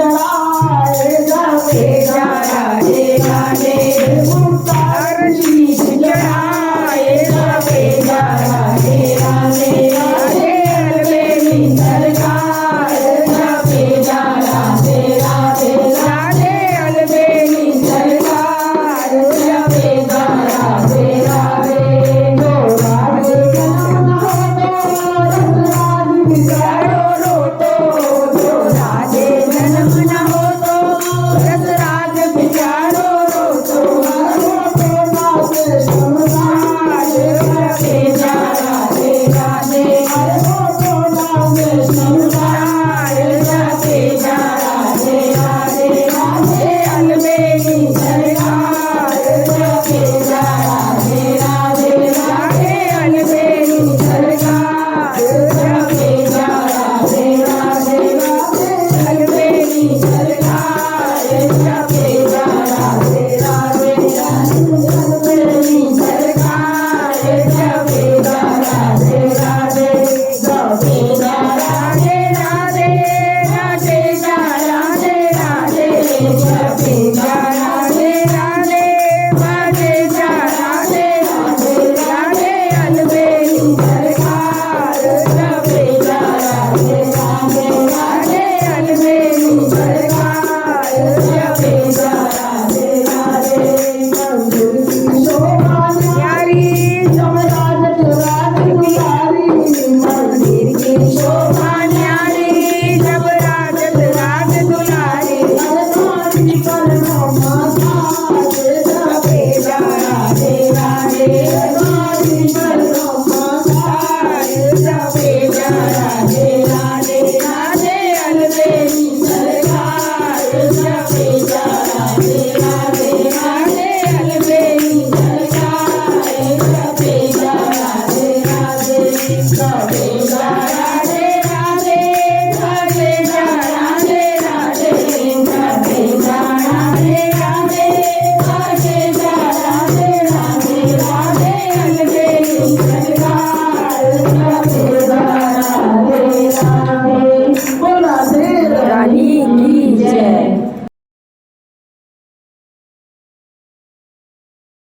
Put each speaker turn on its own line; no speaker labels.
चढ़ाए सफेदा राधे राधे मुख्तार शीश चढ़ाए सफेदा राधे राधे राधे अलबेली सरकार सफेदा राधे राधे राधे अलबेली सरकार सफेदा राधे राधे दो राधे जन्म न हो तो राज विचारो रोतो दो राधे जन्म न हो तो रसराज विचारो रोतो रोतो नाचे संसार सफेदा राधे राधे रोतो नाचे संसार सफेदा राधे राधे राधे अलबेली सरकार सफेदा राधे राधे राधे अलबेली सरकार सफेदा राधे राधे राधे अलबेली सरकार सफेदा राधे राधे अलबेली सरकार सफेदा राधे राधे सफेदा राधे राधे राधे राधे राधे सफेदा राधे राधे राधे राधे राधे राधे अलबेली सरकार सफेदा राधे राधे राधे अलबेली सरकार सफेदा राधे राधे मंदिर की शोभा न्यारी जमराज राज दुलारी मंदिर की शोभा न्यारी जमराज राज दुलारी अलमारी पर माता सफेदा राधे राधे अलमारी पर माता सफेदा राधे राधे राधे अलबेली सरकार सफेदा राधे राधे राधे अलबेली सरकार सफेदा राधे राधे सफेदा राधे राधे राधे राधे राधे सफेदा राधे राधे सफेदा राधे राधे राधे अलबेली सरकार सफेदा राधे